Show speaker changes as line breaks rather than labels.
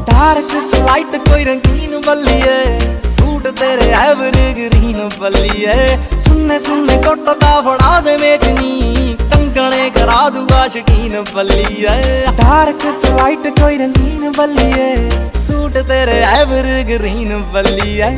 Dark तो light कोई रंगीन बल्लिए, सूट तेरे एवरग्रीन बल्लिए। सुनने सुनने कोटदा फड़ा दे मेचनी, कंगने करा दूंगा शकीन बल्लिए। डार्क तो लाइट कोई रंगीन बल्लिए, सूट तेरे एवरग्रीन बल्लिए।